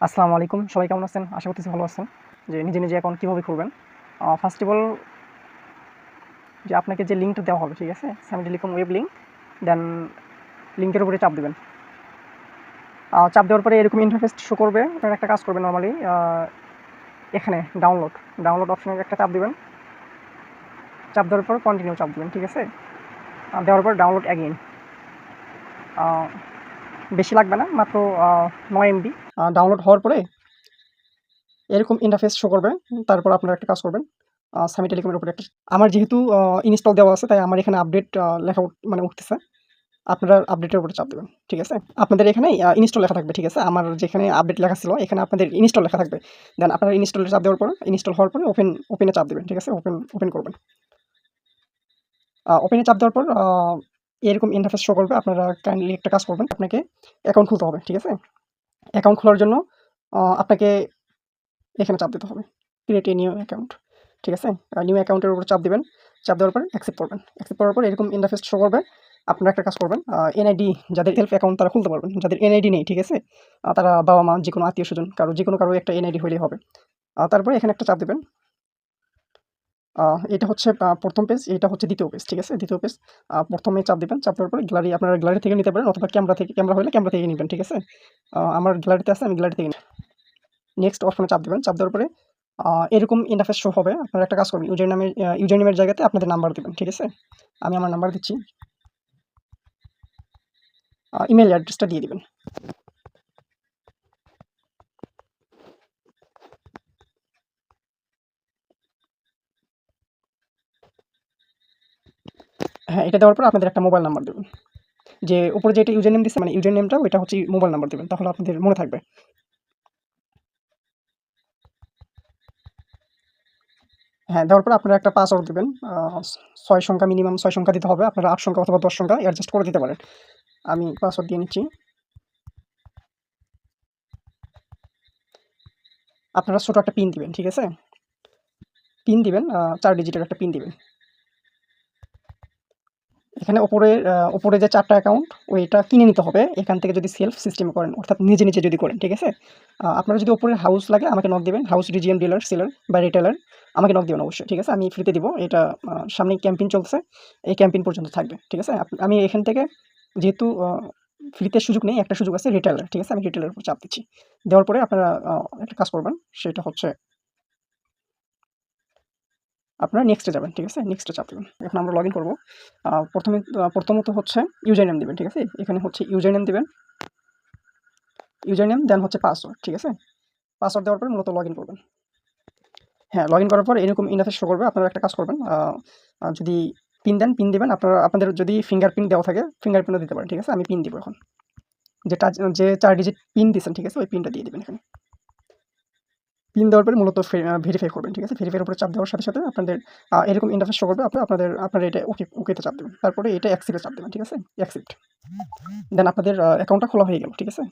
আসসালামু আলাইকুম, সবাই কেমন আছেন? আশা করতেছি ভালো আছেন। যে নিজে, নিজে অ্যাকাউন্ট কিভাবে খুলবেন? ফার্স্ট অফ অল যে আপনাকে যে লিঙ্কটা দেওয়া হবে, ঠিক আছে? সামি টেলিকম ওয়েব লিঙ্ক, দেন লিঙ্কের উপরে চাপ দিবেন। চাপ দেওয়ার পরে এরকম ইন্টারফেস শো করবে। আপনারা একটা কাজ করবেন নরমালি এখানে ডাউনলোড অপশনে একটা চাপ দিবেন। চাপ দেওয়ার পর কন্টিনিউ চাপ দিবেন, ঠিক আছে? দেওয়ার পর ডাউনলোড অ্যাগেইন। বেশি লাগবে না, মাত্র 9 এমবি। ডাউনলোড হওয়ার পরে এরকম ইন্টারফেস শো করবে। তারপর আপনারা একটা কাজ করবেন, সামি টেলিকমের উপরে একটা আমার যেহেতু ইনস্টল দেওয়া আছে তাই আমার এখানে আপডেট লেখা মানে উঠতেছে। আপনারা আপডেটের উপরে চাপ দেবেন, ঠিক আছে? আপনাদের এখানে ইনস্টল লেখা থাকবে, ঠিক আছে? আমার যেখানে আপডেট লেখা ছিল এখানে আপনাদের ইনস্টল লেখা থাকবে। দেন আপনারা ইনস্টলে চাপ দেওয়ার পর ইনস্টল হওয়ার পরে ওপেনে চাপ দেবেন, ঠিক আছে? ওপেন করবেন। ওপেনে চাপ দেওয়ার পর এরকম ইন্টারফেস শো করবে। আপনারা কাইন্ডলি একটা কাজ করবেন, আপনাকে অ্যাকাউন্ট খুলতে হবে, ঠিক আছে? অ্যাকাউন্ট খোলার জন্য আপনাকে এখানে চাপ দিতে হবে, ক্রিয়েট এ নিউ অ্যাকাউন্ট, ঠিক আছে? নিউ অ্যাকাউন্টের উপর চাপ দিবেন। চাপ দেওয়ার পর অ্যাকসেপ্ট করবেন। অ্যাকসেপ্ট করার পর এরকম ইন্টারফেস শো করবে। আপনারা একটা কাজ করবেন, এনআইডি যাদের সেলফ অ্যাকাউন্ট তারা খুলতে পারবেন। যাদের এনআইডি নেই, ঠিক আছে? তারা বাবা-মা যেকোনো আত্মীয়স্বজন কারো একটা এনআইডি হইলেই হবে। তারপরে এখানে একটা চাপ দিবেন। এটা হচ্ছে ১ম পেজ, এটা হচ্ছে ২য় পেজ, ঠিক আছে? ২য় পেজ ১ম এ চাপ দিবেন। চাপ দেওয়ার পরে আপনারা গ্যালারি থেকে নিতে পারেন অথবা ক্যামেরা হলে ক্যামেরা থেকে নিবেন, ঠিক আছে? আমার গ্যালারিতে আছে, আমি গ্যালারি থেকে নেক্সট অপশনে চাপ দিবেন। চাপ দেওয়ার পরে এরকম ইন্টারফেস শো হবে। আপনারা একটা কাজ করবেন, ইউজার নেমের জায়গাতে আপনাদের নাম্বার দিবেন, ঠিক আছে? আমি আমার নাম্বার দিচ্ছি। ইমেইল অ্যাড্রেসটা দিয়ে দিবেন। হ্যাঁ, এটা দেওয়ার পর আপনাদের একটা মোবাইল নাম্বার দিবেন। যে উপরে যেটা ইউজার নেম দিছে মানে ইউজার নেমটা ওইটা হচ্ছে মোবাইল নাম্বার দিবেন। তাহলে আপনাদের মনে থাকবে। হ্যাঁ, দেওয়ার পর আপনারা একটা পাসওয়ার্ড দিবেন। ৬ সংখ্যা, মিনিমাম ৬ সংখ্যা দিতে হবে। আপনারা ৮ সংখ্যা অথবা ১০ সংখ্যা অ্যাডজাস্ট করে দিতে পারেন। আমি পাসওয়ার্ড দিয়ে নিচ্ছি। আপনারা ছোট একটা পিন দিবেন, ঠিক আছে? পিন দিবেন, ৪ ডিজিটের একটা পিন দিবেন। এখানে উপরে যে ৪ টা অ্যাকাউন্ট ওইটা কিনে নিতে হবে। এখান থেকে যদি সেলফ সিস্টেমে করেন অর্থাৎ নিজে, নিজে যদি করেন, ঠিক আছে? আপনারা যদি উপরের হাউস লাগে আমাকে নক দিবেন। হাউস রিজিয়ন ডিলার, সেলার বা রিটেইলার আমাকে নক দিবেন অবশ্যই, ঠিক আছে? আমি ফ্রিতে দিব। এটা সামনে ক্যাম্পেইন চলতেছে। এই ক্যাম্পেইন পর্যন্ত থাকবে, ঠিক আছে? আমি এখান থেকে যেহেতু ফ্রিতে সুযোগ নেই, একটা সুযোগ আছে রিটেইলার, ঠিক আছে? আমি রিটেইলারের উপর চাপ দিচ্ছি। দেওয়ার পরে আপনারা একটা কাজ করবেন, সেটা হচ্ছে আপনারা নেক্সটে যাবেন, ঠিক আছে? নেক্সটে চাপ দিবেন। এখন আমরা লগইন করব। প্রথমত হচ্ছে ইউজার নেম দিবেন, ঠিক আছে? এখানে হচ্ছে ইউজার নেম দিবেন। ইউজার নেম দেন হচ্ছে পাসওয়ার্ড, ঠিক আছে? পাসওয়ার্ড দেওয়ার পরে মূলত লগইন করবেন। হ্যাঁ, লগইন করার পর এরকম ইন্টারফেস শো করবে। আপনারা একটা কাজ করবেন, যদি পিন দেন, পিন দিবেন। আপনাদের যদি ফিঙ্গারপ্রিন্ট দেওয়া থাকে, ফিঙ্গারপ্রিন্টও দিতে পারেন, ঠিক আছে? আমি পিন দিব এখন। যে ৪ ডিজিট পিন দিছেন, ঠিক আছে? ওই পিনটা দিয়ে দিবেন এখানে। পিন দেওয়ার পরে মূলত ভেরিফাই করবেন, ঠিক আছে? ভেরিফাইয়ের উপরে চাপ দেওয়ার সাথে, সাথে আপনাদের এরকম ইন্টারফেস শো করবে। আপনারা এটা ওকেতে চাপ দেবেন। তারপরে এটা অ্যাকসেপ্টে চাপ দেবেন, ঠিক আছে? অ্যাকসেপ্ট। দেন আপনাদের অ্যাকাউন্টটা খোলা হয়ে গেল, ঠিক আছে?